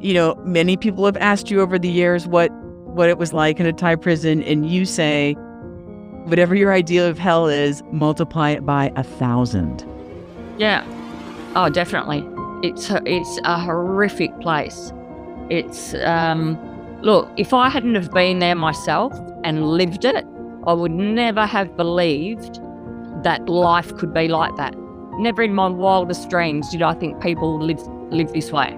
many people have asked you over the years what it was like in a Thai prison, and you say, whatever your idea of hell is, multiply it by 1,000. Yeah. Oh, definitely. It's a horrific place. It's, look, if I hadn't have been there myself and lived it, I would never have believed that life could be like that. Never in my wildest dreams did I think people live this way.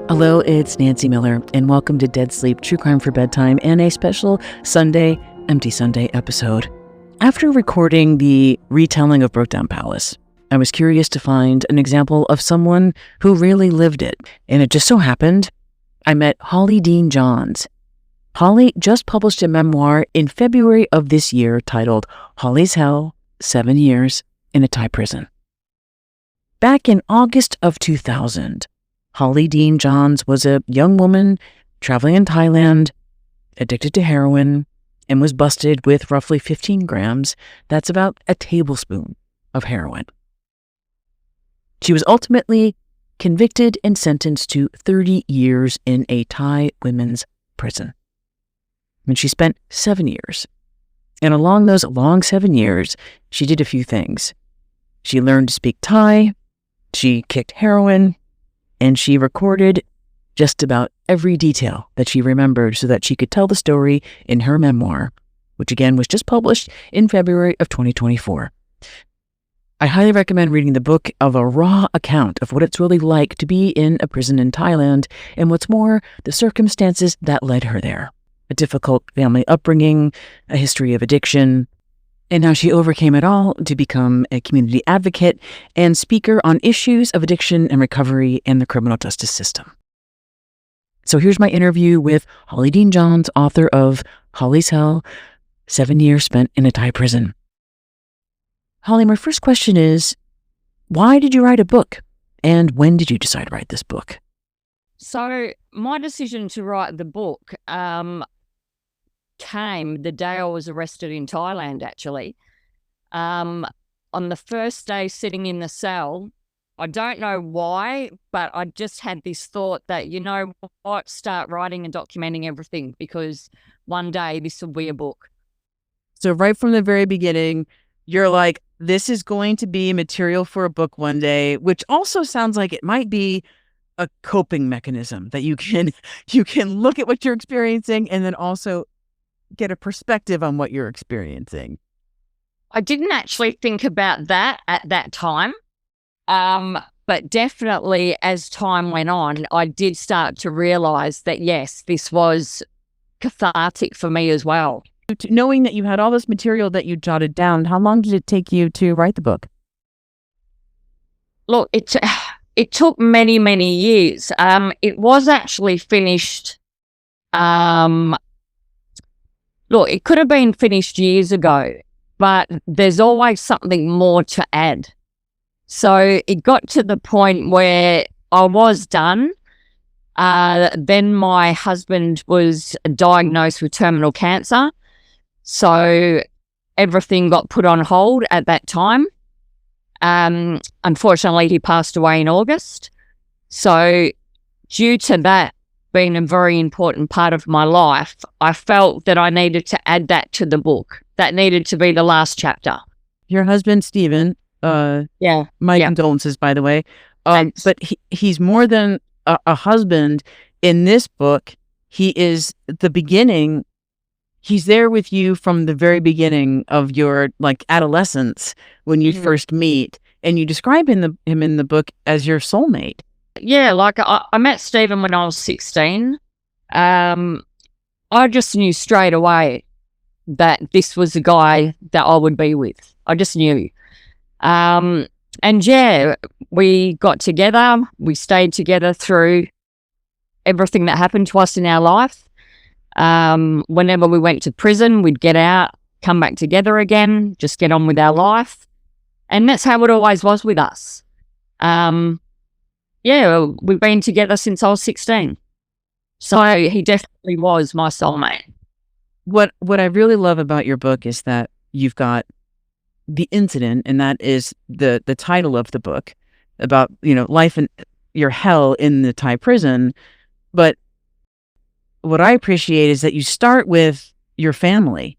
Hello, it's Nancy Miller, and welcome to Dead Sleep, True Crime for Bedtime, and a special Sunday, Empty Sunday episode. After recording the retelling of Brokedown Palace, I was curious to find an example of someone who really lived it, and it just so happened I met Holly Deane-Johns. Holly just published a memoir in February of this year titled Holly's Hell, 7 Years in a Thai Prison. Back in August of 2000, Holly Deane-Johns was a young woman traveling in Thailand, addicted to heroin, and was busted with roughly 15 grams. That's about a tablespoon of heroin. She was ultimately convicted and sentenced to 30 years in a Thai women's prison. And she spent 7 years. And along those long 7 years, she did a few things. She learned to speak Thai, she kicked heroin, and she recorded just about every detail that she remembered so that she could tell the story in her memoir, which again was just published in February of 2024. I highly recommend reading the book of a raw account of what it's really like to be in a prison in Thailand, and what's more, the circumstances that led her there. A difficult family upbringing, a history of addiction, and how she overcame it all to become a community advocate and speaker on issues of addiction and recovery in the criminal justice system. So here's my interview with Holly Deane-Johns, author of Holly's Hell, 7 years spent in a Thai prison. Holly, my first question is, why did you write a book? And when did you decide to write this book? So my decision to write the book came the day I was arrested in Thailand, actually. On the first day sitting in the cell, I don't know why, but I just had this thought that, you know what, start writing and documenting everything, because one day this will be a book. So right from the very beginning, you're like, this is going to be material for a book one day, which also sounds like it might be a coping mechanism that you can look at what you're experiencing and then also get a perspective on what you're experiencing. I didn't actually think about that at that time. But definitely as time went on, I did start to realize that, yes, this was cathartic for me as well. Knowing that you had all this material that you jotted down, how long did it take you to write the book? Look, it took many, many years. It was actually finished. Look, it could have been finished years ago, but there's always something more to add. So it got to the point where I was done. Then my husband was diagnosed with terminal cancer. So everything got put on hold at that time. Unfortunately, he passed away in August. So due to that being a very important part of my life, I felt that I needed to add that to the book. That needed to be the last chapter. Your husband, Stephen, my condolences, by the way. But he's more than a husband. In this book, he is the beginning. He's there with you from the very beginning of your adolescence when you first meet, and you describe him in the book as your soulmate. Yeah, I met Stephen when I was 16. I just knew straight away that this was the guy that I would be with. I just knew. And yeah, we got together. We stayed together through everything that happened to us in our life. Whenever we went to prison, we'd get out, come back together again, just get on with our life. And that's how it always was with us. Yeah, we've been together since I was 16. So he definitely was my soulmate. What I really love about your book is that you've got the incident, and that is the title of the book, about life your hell in the Thai prison. But what I appreciate is that you start with your family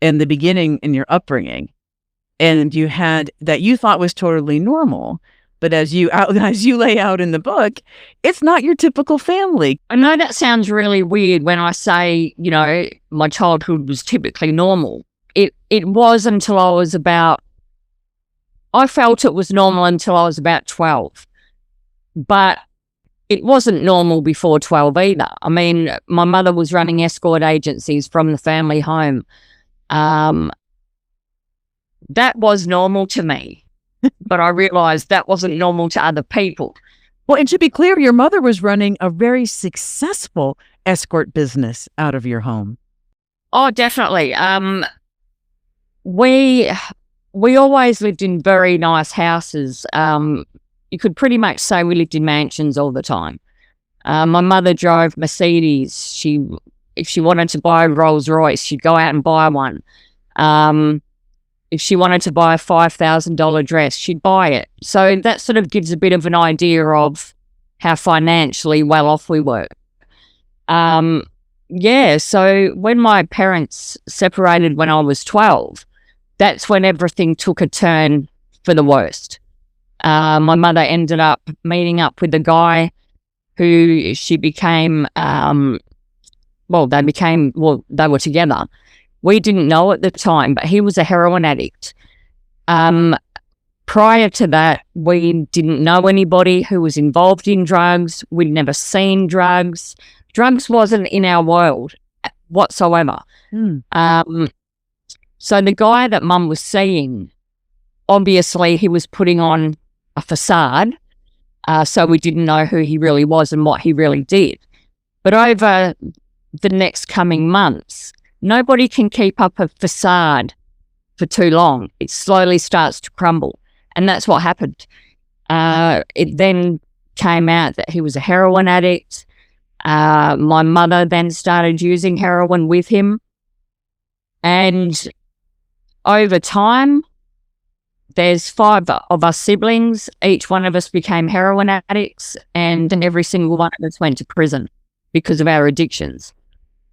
and the beginning in your upbringing, and you had that you thought was totally normal. But as you lay out in the book, it's not your typical family. I know that sounds really weird when I say, my childhood was typically normal. It was until I felt it was normal until I was about 12. But it wasn't normal before 12 either. I mean, my mother was running escort agencies from the family home. That was normal to me. But I realized that wasn't normal to other people. Well, and to be clear, your mother was running a very successful escort business out of your home. Oh, definitely. We always lived in very nice houses. You could pretty much say we lived in mansions all the time. My mother drove Mercedes. If she wanted to buy a Rolls Royce, she'd go out and buy one. If she wanted to buy a $5,000 dress, she'd buy it. So that sort of gives a bit of an idea of how financially well off we were. So when my parents separated when I was 12, that's when everything took a turn for the worst. My mother ended up meeting up with a guy who she became, they were together. We didn't know at the time, but he was a heroin addict. Prior to that, we didn't know anybody who was involved in drugs. We'd never seen drugs. Drugs wasn't in our world whatsoever. So the guy that Mum was seeing, obviously he was putting on a facade, so we didn't know who he really was and what he really did. But over the next coming months, nobody can keep up a facade for too long. It slowly starts to crumble. And that's what happened. It then came out that he was a heroin addict. My mother then started using heroin with him. And over time, there's 5 of us siblings. Each one of us became heroin addicts, and every single one of us went to prison because of our addictions.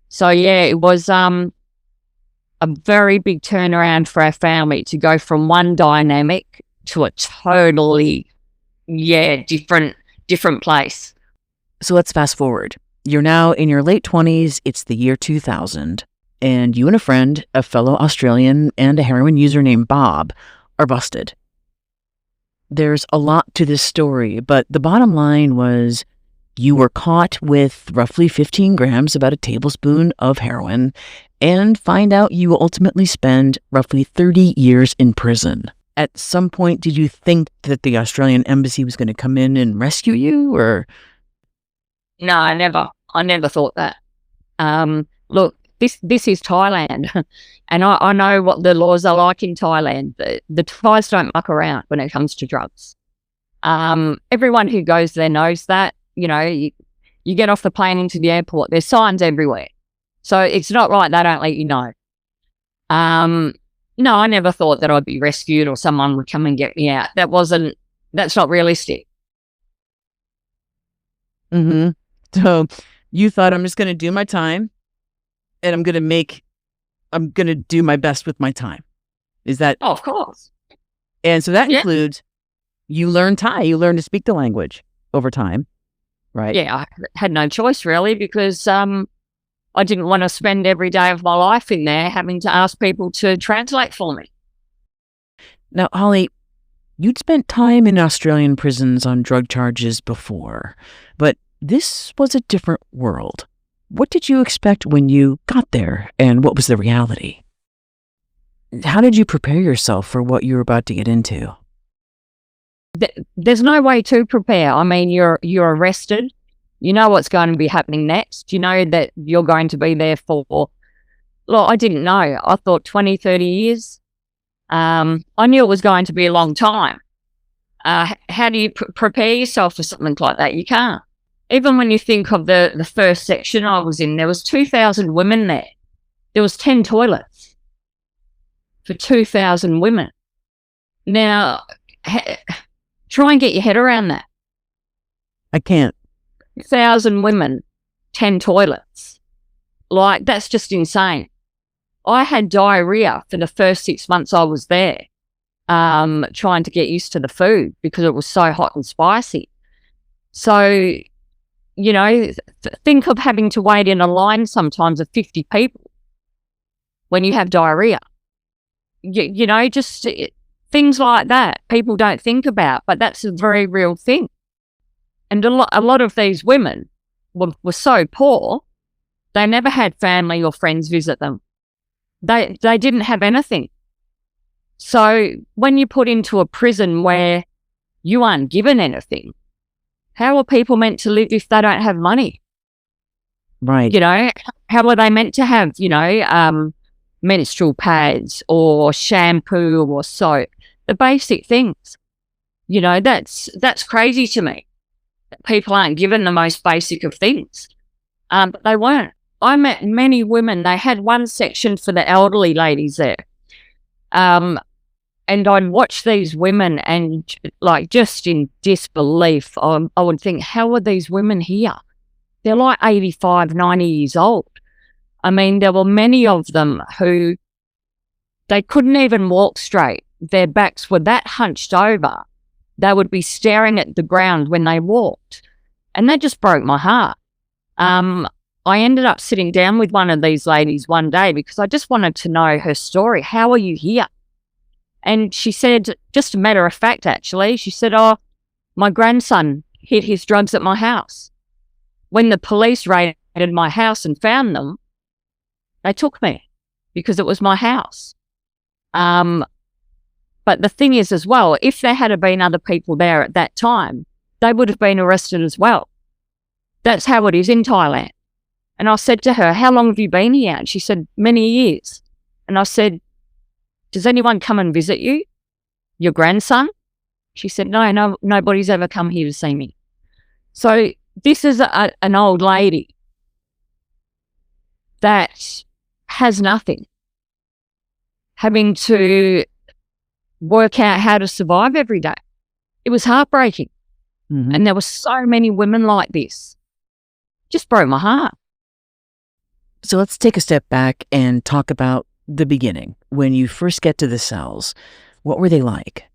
So, it was a very big turnaround for our family to go from one dynamic to a totally, different place. So let's fast forward. You're now in your late 20s. It's the year 2000, and you and a friend, a fellow Australian and a heroin user named Bob, are busted. There's a lot to this story, but the bottom line was you were caught with roughly 15 grams, about a tablespoon of heroin, and find out you will ultimately spend roughly 30 years in prison. At some point, did you think that the Australian embassy was going to come in and rescue you, or? No, I never thought that. Look, this is Thailand, and I know what the laws are like in Thailand. The Thais don't muck around when it comes to drugs. Everyone who goes there knows that. You get off the plane into the airport, there's signs everywhere. So it's not like they don't let you know. No, I never thought that I'd be rescued or someone would come and get me out. That's not realistic. Mm-hmm. So you thought, I'm just going to do my time, and I'm going to do my best with my time. Is that? Oh, of course. And so that includes you learn Thai, you learn to speak the language over time, right? Yeah, I had no choice really, because I didn't want to spend every day of my life in there having to ask people to translate for me. Now, Holly, you'd spent time in Australian prisons on drug charges before, but this was a different world. What did you expect when you got there, and what was the reality? How did you prepare yourself for what you were about to get into? There's no way to prepare. I mean, you're arrested. You know what's going to be happening next. You know that you're going to be there for, look, I didn't know. I thought 20, 30 years. I knew it was going to be a long time. How do you prepare yourself for something like that? You can't. Even when you think of the first section I was in, there was 2,000 women there. There was 10 toilets for 2,000 women. Now, try and get your head around that. I can't. 1,000 women, 10 toilets. Like, that's just insane. I had diarrhea for the first 6 months I was there, trying to get used to the food because it was so hot and spicy. So, you know, think of having to wait in a line sometimes of 50 people when you have diarrhea. You know, just things like that people don't think about, but that's a very real thing. And a lot of these women were so poor, they never had family or friends visit them. They didn't have anything. So when you're put into a prison where you aren't given anything, how are people meant to live if they don't have money? Right. You know, how are they meant to have, you know, menstrual pads or shampoo or soap? The basic things. You know, that's crazy to me. People aren't given the most basic of things. But they weren't. I met many women. They had one section for the elderly ladies there. And I'd watch these women and, like, just in disbelief, I would think, how are these women here? They're like 85, 90 years old. I mean, there were many of them who they couldn't even walk straight. Their backs were that hunched over. They would be staring at the ground when they walked. And that just broke my heart. I ended up sitting down with one of these ladies one day because I just wanted to know her story. How are you here? And she said, just a matter of fact, actually, she said, oh, my grandson hid his drugs at my house. When the police raided my house and found them, they took me because it was my house. But the thing is as well, if there had been other people there at that time, they would have been arrested as well. That's how it is in Thailand. And I said to her, how long have you been here? And she said, many years. And I said, does anyone come and visit you? Your grandson? She said, no, nobody's ever come here to see me. So this is an old lady that has nothing, having to work out how to survive every day. It was heartbreaking. Mm-hmm. And there were so many women like this. Just broke my heart. So let's take a step back and talk about the beginning. When you first get to the cells, what were they like?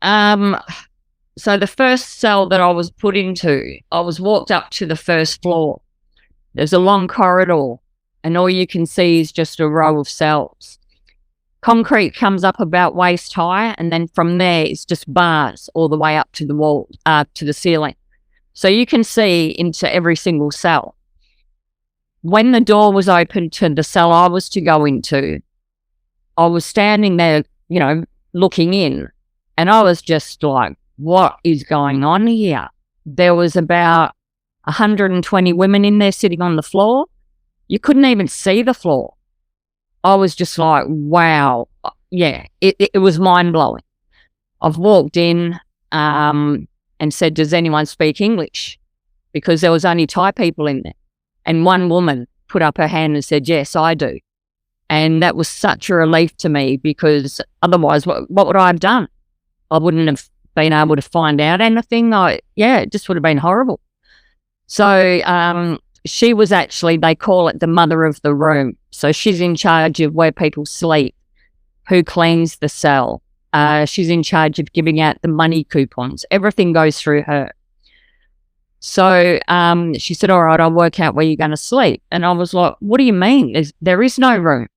So the first cell that I was put into, I was walked up to the first floor. There's a long corridor, and all you can see is just a row of cells. Concrete comes up about waist high, and then from there it's just bars all the way up to the wall, to the ceiling. So you can see into every single cell. When the door was open to the cell I was to go into, I was standing there, you know, looking in, and I was just like, what is going on here? There was about 120 women in there sitting on the floor. You couldn't even see the floor. I was just like, wow. Yeah, it was mind-blowing. I've walked in and said, does anyone speak English? Because there was only Thai people in there. And one woman put up her hand and said, yes, I do. And that was such a relief to me, because otherwise, what would I have done? I wouldn't have been able to find out anything. It just would have been horrible. So she was actually, they call it the mother of the room. So she's in charge of where people sleep, who cleans the cell. She's in charge of giving out the money coupons. Everything goes through her. So she said, all right, I'll work out where you're going to sleep. And I was like, what do you mean? There is no room.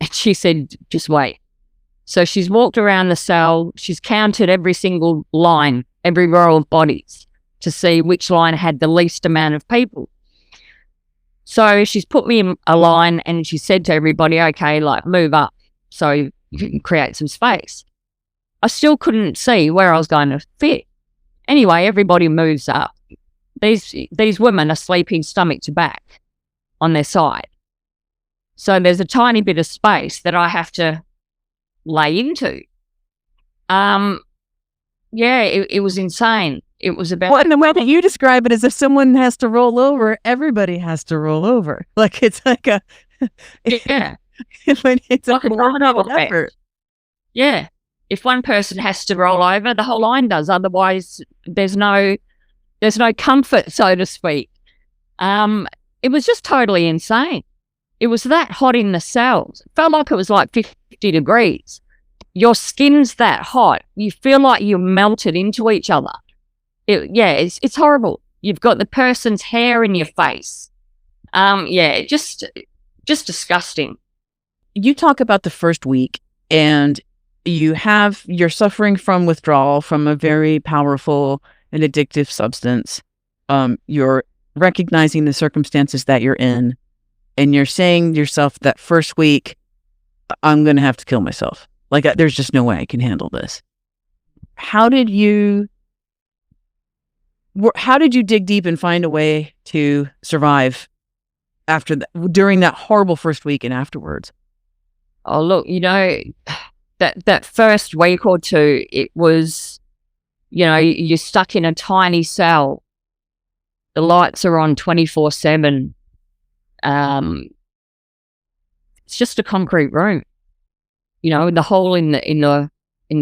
And she said, just wait. So she's walked around the cell. She's counted every single line, every row of bodies, to see which line had the least amount of people. So she's put me in a line, and she said to everybody, okay, like, move up so you can create some space. I still couldn't see where I was going to fit. Anyway, everybody moves up. These women are sleeping stomach to back on their side. So there's a tiny bit of space that I have to lay into. It was insane. It was about... Well, and the way that you describe it is, if someone has to roll over, everybody has to roll over. Like, it's like yeah. it's like a domino effect. effort. Yeah. If one person has to roll over, the whole line does. Otherwise, there's no comfort, so to speak. It was just totally insane. It was that hot in the cells. It felt like it was like 50 degrees. Your skin's that hot. You feel like you're melted into each other. It's horrible. You've got the person's hair in your face. Just disgusting. You talk about the first week, and you're suffering from withdrawal from a very powerful and addictive substance. You're recognizing the circumstances that you're in, and you're saying to yourself that first week, I'm going to have to kill myself. Like, there's just no way I can handle this. How did you dig deep and find a way to survive during that horrible first week and afterwards? Oh, look, that first week or two, it was, you're stuck in a tiny cell. The lights are on 24/7. It's just a concrete room, with the hole in the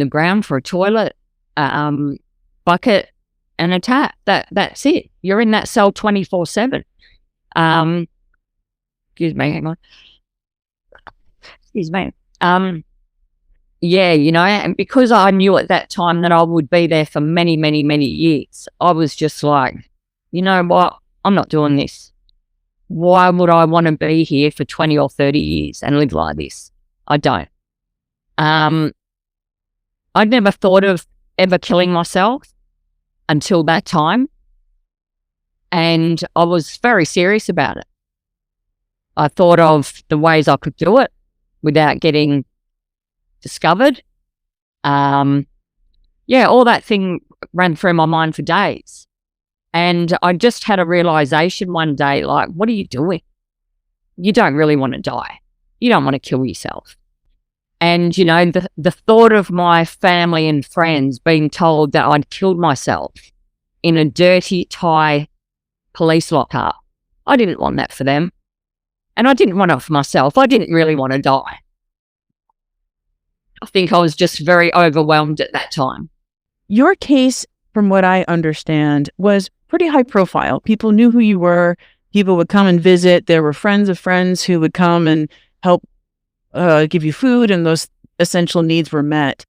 ground for a toilet, bucket, and a tap. That's it. You're in that cell 24/7. Excuse me, hang on. Excuse me. And because I knew at that time that I would be there for many, many, many years, I was just like, you know what? I'm not doing this. Why would I want to be here for 20 or 30 years and live like this? I don't. I'd never thought of ever killing myself until that time. And I was very serious about it. I thought of the ways I could do it without getting discovered. All that thing ran through my mind for days. And I just had a realization one day, like, what are you doing? You don't really want to die. You don't want to kill yourself. And, the thought of my family and friends being told that I'd killed myself in a dirty Thai police lockup, I didn't want that for them. And I didn't want it for myself. I didn't really want to die. I think I was just very overwhelmed at that time. Your case, from what I understand, was pretty high profile. People knew who you were. People would come and visit. There were friends of friends who would come and help give you food, and those essential needs were met.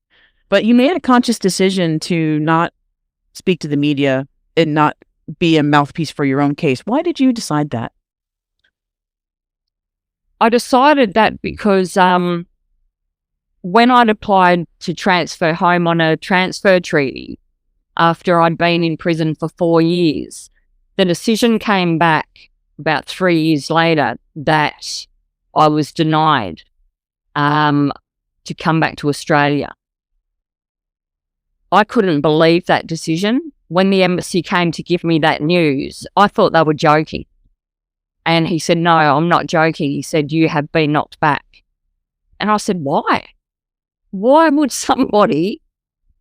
But you made a conscious decision to not speak to the media and not be a mouthpiece for your own case. Why did you decide that? I decided that because when I'd applied to transfer home on a transfer treaty after I'd been in prison for 4 years, the decision came back about 3 years later that I was denied to come back to Australia. I couldn't believe that decision. When the embassy came to give me that news, I thought they were joking. And he said, no, I'm not joking. He said, you have been knocked back. And I said, why? Why would somebody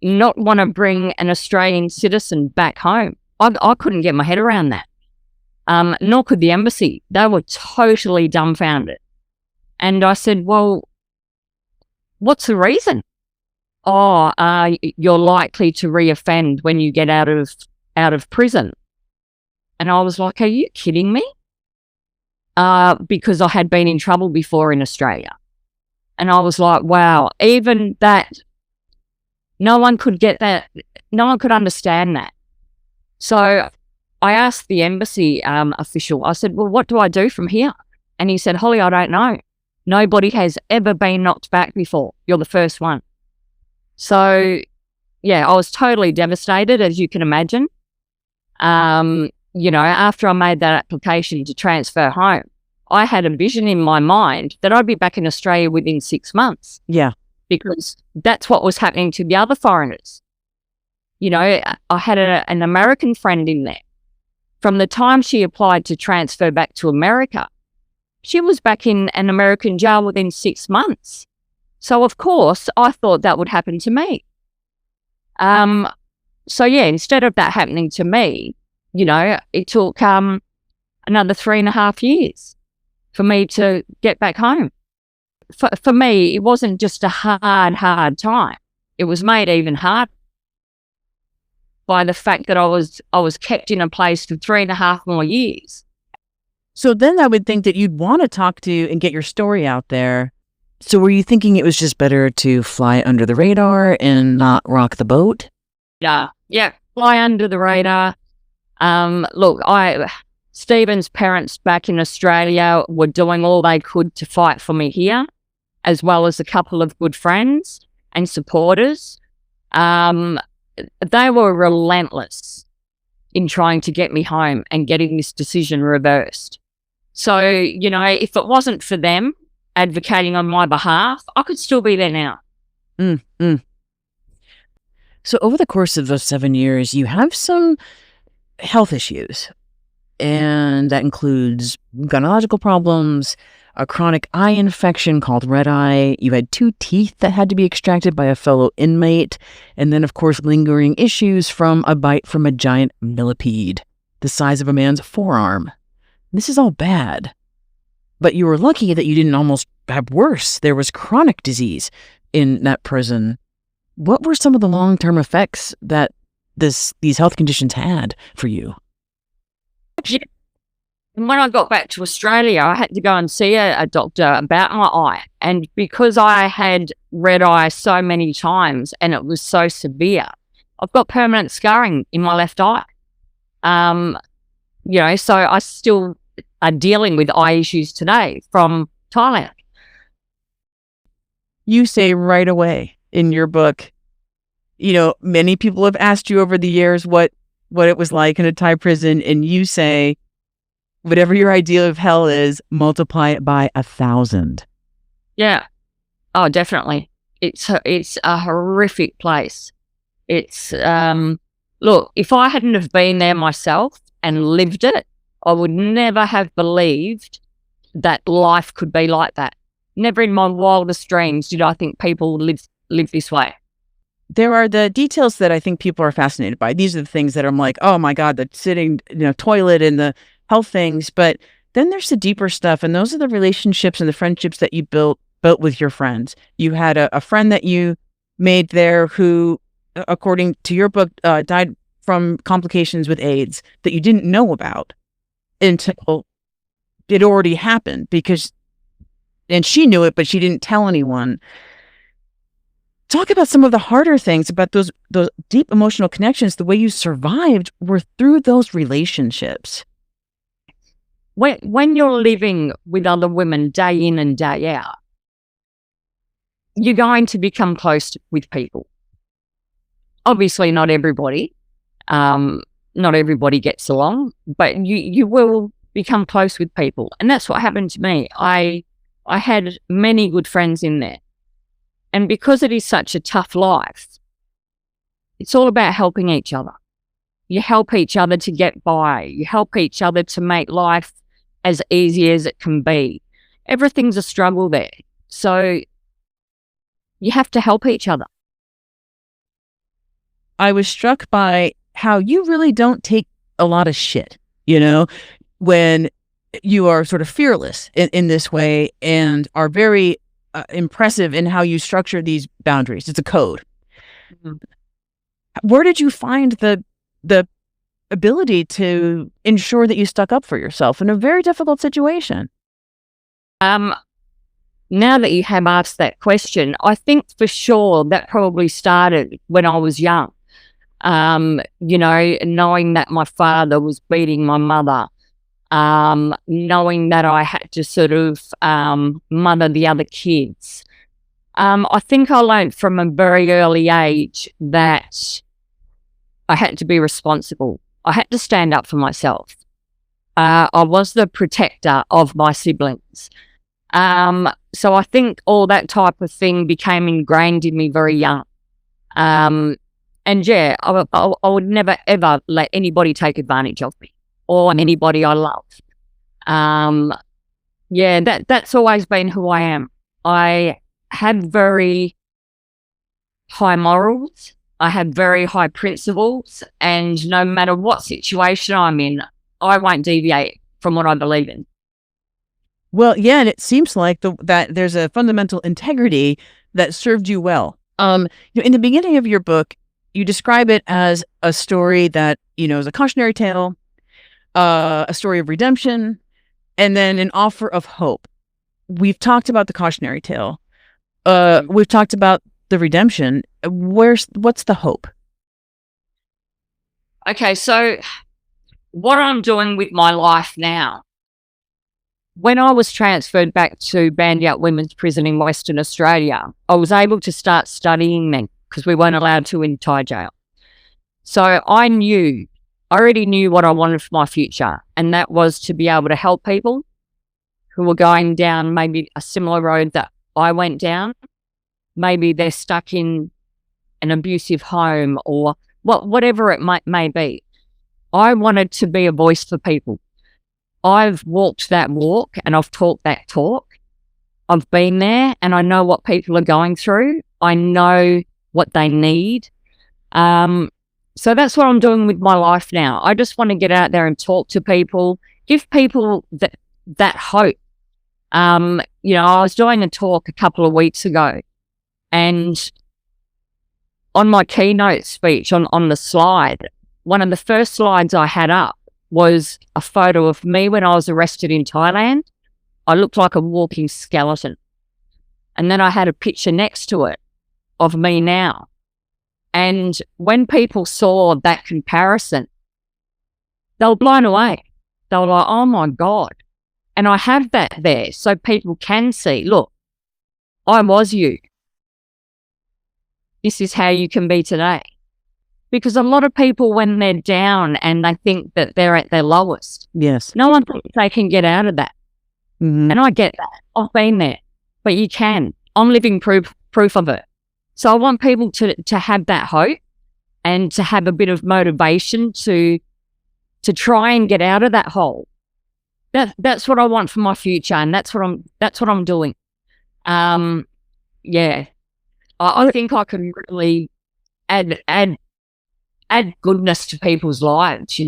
not want to bring an Australian citizen back home? I couldn't get my head around that. Nor could the embassy. They were totally dumbfounded. And I said, well, what's the reason? You're likely to reoffend when you get out of prison. And I was like, are you kidding me? Because I had been in trouble before in Australia. And I was like, wow, even that, no one could get that. No one could understand that. So I asked the embassy official, I said, well, what do I do from here? And he said, Holly, I don't know. Nobody has ever been knocked back before. You're the first one. So, I was totally devastated, as you can imagine. After I made that application to transfer home, I had a vision in my mind that I'd be back in Australia within 6 months. Yeah. Because that's what was happening to the other foreigners. I had an American friend in there. From the time she applied to transfer back to America, she was back in an American jail within 6 months. So, of course, I thought that would happen to me. Instead of that happening to me, it took another 3.5 years for me to get back home. For me, it wasn't just a hard time. it was made even harder by the fact that I was kept in a place for 3.5 more years. So then I would think that you'd want to talk to and get your story out there. So were you thinking it was just better to fly under the radar and not rock the boat? Yeah, fly under the radar. Look, Stephen's parents back in Australia were doing all they could to fight for me here, as well as a couple of good friends and supporters. They were relentless in trying to get me home and getting this decision reversed. So, if it wasn't for them advocating on my behalf, I could still be there now. So over the course of those 7 years, you have some health issues, and that includes gynecological problems, a chronic eye infection called red eye. You had 2 teeth that had to be extracted by a fellow inmate, and then, of course, lingering issues from a bite from a giant millipede the size of a man's forearm. This is all bad. But you were lucky that you didn't almost have worse. There was chronic disease in that prison. What were some of the long-term effects that these health conditions had for you? And when I got back to Australia, I had to go and see a doctor about my eye. And because I had red eye so many times and it was so severe, I've got permanent scarring in my left eye. So I still are dealing with eye issues today from Thailand. You say right away in your book, many people have asked you over the years what it was like in a Thai prison, and you say, whatever your idea of hell is, multiply it by 1,000. Yeah. Oh, definitely. It's a horrific place. It's, look, if I hadn't have been there myself and lived it, I would never have believed that life could be like that. Never in my wildest dreams did I think people live this way. There are the details that I think people are fascinated by. These are the things that I'm like, oh my God, the sitting, toilet and the health things. But then there's the deeper stuff, and those are the relationships and the friendships that you built with your friends. You had a friend that you made there who, according to your book, died from complications with AIDS that you didn't know about until it already happened, and she knew it, but she didn't tell anyone. Talk about some of the harder things about those deep emotional connections. The way you survived were through those relationships. When you're living with other women day in and day out, you're going to become close with people. Obviously, not everybody. Not everybody gets along, but you will become close with people. And that's what happened to me. I had many good friends in there. And because it is such a tough life, it's all about helping each other. You help each other to get by. You help each other to make life as easy as it can be. Everything's a struggle there. So you have to help each other. I was struck by how you really don't take a lot of shit, when you are sort of fearless in this way and are very impressive in how you structure these boundaries. It's a code. Mm-hmm. Where did you find the ability to ensure that you stuck up for yourself in a very difficult situation? Now that you have asked that question, I think for sure that probably started when I was young. Knowing that my father was beating my mother, knowing that I had to sort of mother the other kids. I think I learned from a very early age that I had to be responsible. I had to stand up for myself. I was the protector of my siblings. So I think all that type of thing became ingrained in me very young. And yeah, I would never, ever let anybody take advantage of me or anybody I love. That's always been who I am. I have very high morals. I have very high principles, and no matter what situation I'm in, I won't deviate from what I believe in. Well, yeah, and it seems like that there's a fundamental integrity that served you well In the beginning of your book, you describe it as a story that, is a cautionary tale, a story of redemption, and then an offer of hope. We've talked about the cautionary tale. We've talked about the redemption. What's the hope? Okay, so what I'm doing with my life now, when I was transferred back to Bandyat Women's Prison in Western Australia, I was able to start studying then because we weren't allowed to in Thai jail. So I already knew what I wanted for my future, and that was to be able to help people who were going down maybe a similar road that I went down. Maybe they're stuck in an abusive home or whatever it may be. I wanted to be a voice for people. I've walked that walk and I've talked that talk. I've been there and I know what people are going through. I know what they need. So that's what I'm doing with my life now. I just want to get out there and talk to people, give people that hope. I was doing a talk a couple of weeks ago, and on my keynote speech on the slide, one of the first slides I had up was a photo of me when I was arrested in Thailand. I looked like a walking skeleton. And then I had a picture next to it of me now. And when people saw that comparison, they were blown away. They were like, oh my God. And I have that there so people can see, look, I was you. This is how you can be today. Because a lot of people, when they're down and they think that they're at their lowest, yes, no one thinks they can get out of that. Mm-hmm. And I get that. I've been there. But you can. I'm living proof of it. So I want people to have that hope and to have a bit of motivation to try and get out of that hole. That's what I want for my future, and that's what I'm doing. Yeah. I think I can really add goodness to people's lives,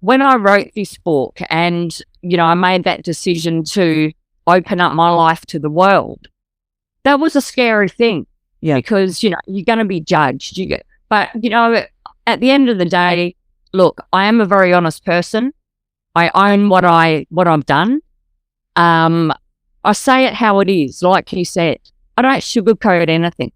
When I wrote this book and, I made that decision to open up my life to the world, that was a scary thing. Yeah. Because, you're going to be judged. But, at the end of the day, look, I am a very honest person. I own what I've done. I say it how it is, like you said. I don't sugarcoat anything.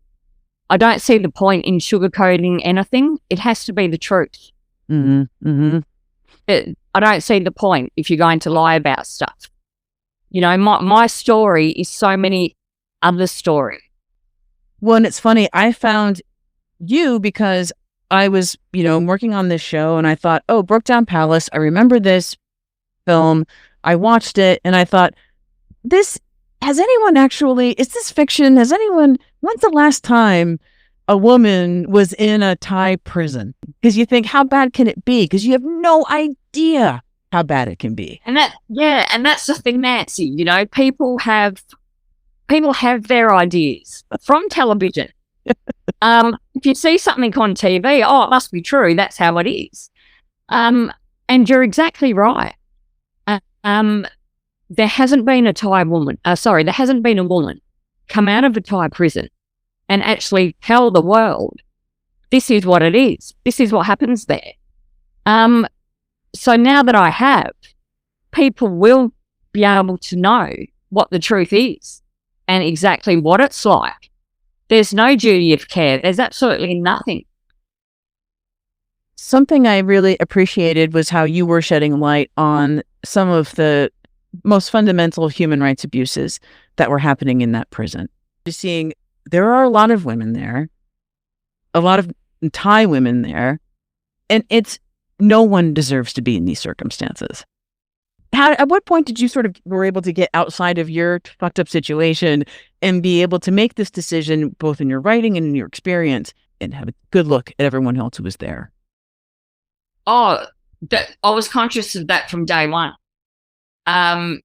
I don't see the point in sugarcoating anything. It has to be the truth. Mm-hmm. Mm-hmm. I don't see the point if you're going to lie about stuff. My story is so many other stories. Well, and it's funny, I found you because I was, working on this show and I thought, oh, Brokedown Palace, I remember this film. I watched it and I thought, is this fiction? When's the last time a woman was in a Thai prison? Because you think, how bad can it be? Because you have no idea how bad it can be. And that's the thing, Nancy, people have their ideas from television. If you see something on TV, it must be true. That's how it is. And you're exactly right. There hasn't been a woman come out of a Thai prison and actually tell the world, this is what it is. This is what happens there. So now that I have, people will be able to know what the truth is and exactly what it's like. There's no duty of care. There's absolutely nothing. Something I really appreciated was how you were shedding light on some of the most fundamental human rights abuses that were happening in that prison. Just seeing there are a lot of women there, a lot of Thai women there, and no one deserves to be in these circumstances. At what point did you were able to get outside of your fucked up situation and be able to make this decision, both in your writing and in your experience, and have a good look at everyone else who was there? I was conscious of that from day one. I've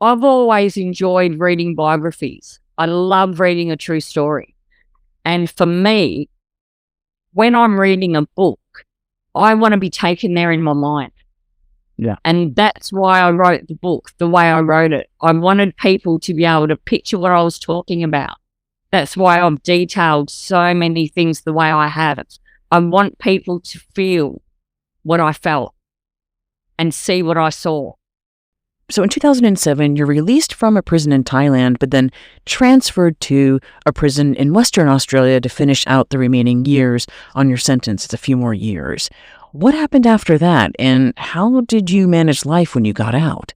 always enjoyed reading biographies. I love reading a true story. And for me, when I'm reading a book, I want to be taken there in my mind. Yeah. And that's why I wrote the book the way I wrote it. I wanted people to be able to picture what I was talking about. That's why I've detailed so many things the way I have. I want people to feel what I felt and see what I saw. So in 2007, you're released from a prison in Thailand, but then transferred to a prison in Western Australia to finish out the remaining years on your sentence. It's a few more years. What happened after that, and how did you manage life when you got out?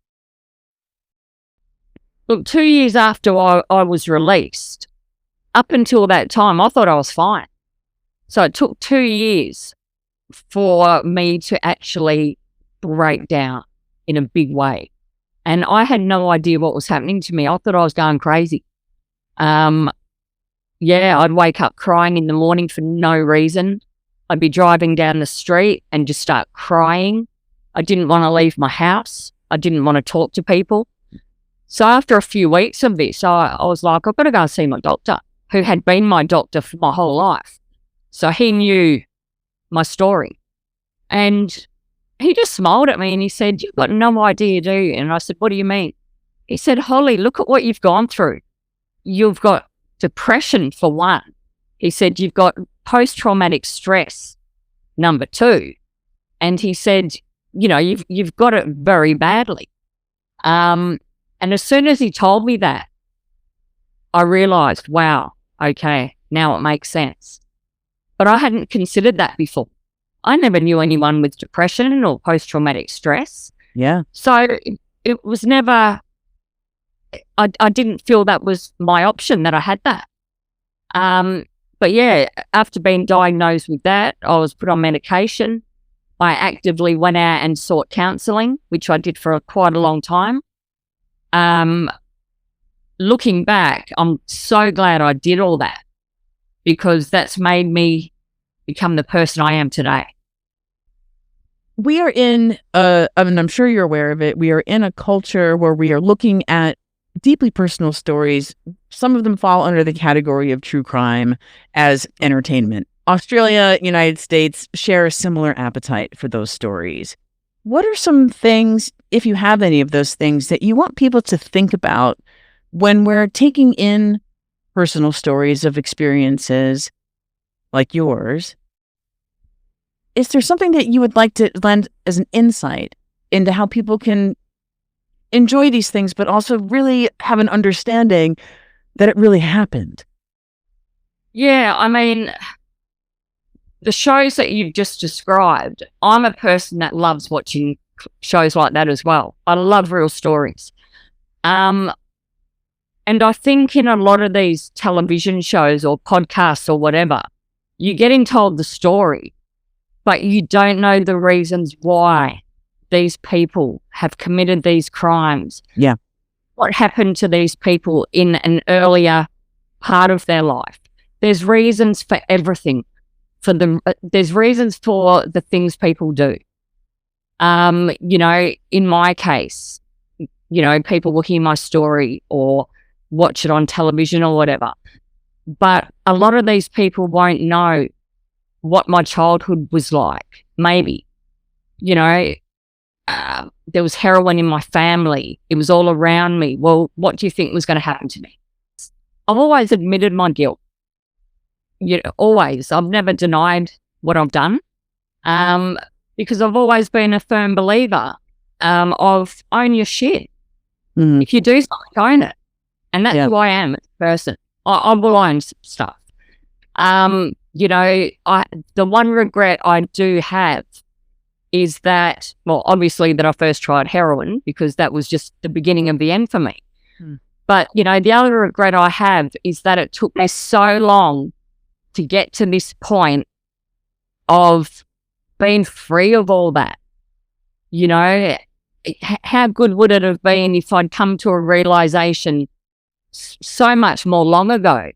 Look, 2 years after I was released, up until that time, I thought I was fine. So it took 2 years for me to actually break down in a big way. And I had no idea what was happening to me. I thought I was going crazy. I'd wake up crying in the morning for no reason. I'd be driving down the street and just start crying. I didn't want to leave my house. I didn't want to talk to people. So after a few weeks of this, I was like, I've got to go and see my doctor, who had been my doctor for my whole life. So he knew my story. And he just smiled at me and he said, "You've got no idea, do you?" And I said, "What do you mean?" He said, "Holly, look at what you've gone through. You've got depression, for one." He said, "You've got post-traumatic stress, number two." And he said, you've got it very badly. And as soon as he told me that, I realized, wow, okay, now it makes sense. But I hadn't considered that before. I never knew anyone with depression or post-traumatic stress. Yeah. So it was never, I didn't feel that was my option, that I had that. But yeah, after being diagnosed with that, I was put on medication. I actively went out and sought counselling, which I did for quite a long time. Looking back, I'm so glad I did all that, because that's made me become the person I am today. We are in, I'm sure you're aware of it, we are in a culture where we are looking at deeply personal stories. Some of them fall under the category of true crime as entertainment. Australia, United States share a similar appetite for those stories. What are some things, if you have any of those things, that you want people to think about when we're taking in personal stories of experiences like yours? Is there something that you would like to lend as an insight into how people can enjoy these things, but also really have an understanding that it really happened? Yeah, I mean, the shows that you've just described, I'm a person that loves watching shows like that as well. I love real stories. And I think in a lot of these television shows or podcasts or whatever, you're getting told the story, but you don't know the reasons why these people have committed these crimes. Yeah. What happened to these people in an earlier part of their life. There's reasons for everything. There's reasons for the things people do. In my case, people will hear my story or watch it on television or whatever. But a lot of these people won't know what my childhood was like. Maybe, there was heroin in my family. It was all around me. Well, what do you think was going to happen to me? I've always admitted my guilt. Always. I've never denied what I've done, because I've always been a firm believer of own your shit. Mm. If you do something, own it. And that's who I am as a person. I will own stuff. The one regret I do have is that, well, obviously that I first tried heroin, because that was just the beginning of the end for me. Mm. But, the other regret I have is that it took me so long to get to this point of being free of all that. How good would it have been if I'd come to a realization so much more long ago?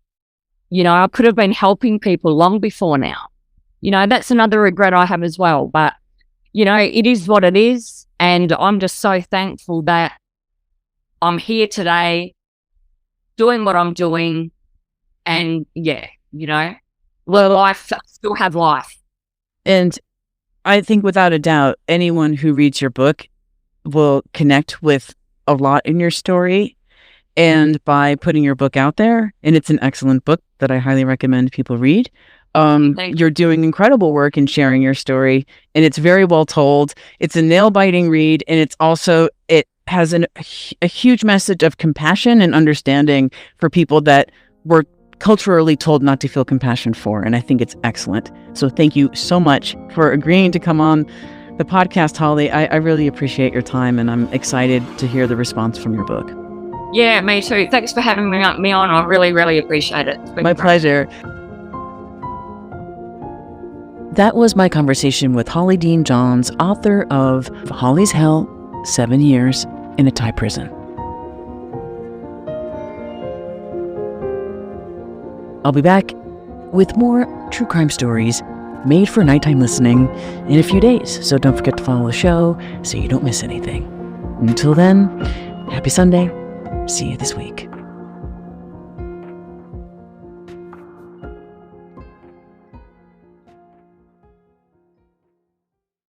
I could have been helping people long before now. That's another regret I have as well. But, it is what it is. And I'm just so thankful that I'm here today doing what I'm doing. And I still have life. And I think without a doubt, anyone who reads your book will connect with a lot in your story. and by putting your book out there. And it's an excellent book that I highly recommend people read. You're doing incredible work in sharing your story, and it's very well told. It's a nail-biting read, and it has a huge message of compassion and understanding for people that were culturally told not to feel compassion for, and I think it's excellent. So thank you so much for agreeing to come on the podcast, Holly. I really appreciate your time, and I'm excited to hear the response from your book. Yeah, me too. Thanks for having me on. I really, really appreciate it. My pleasure. That was my conversation with Holly Deane-Johns, author of Holly's Hell, 7 Years in a Thai Prison. I'll be back with more true crime stories made for nighttime listening in a few days, so don't forget to follow the show so you don't miss anything. Until then, happy Sunday. See you this week.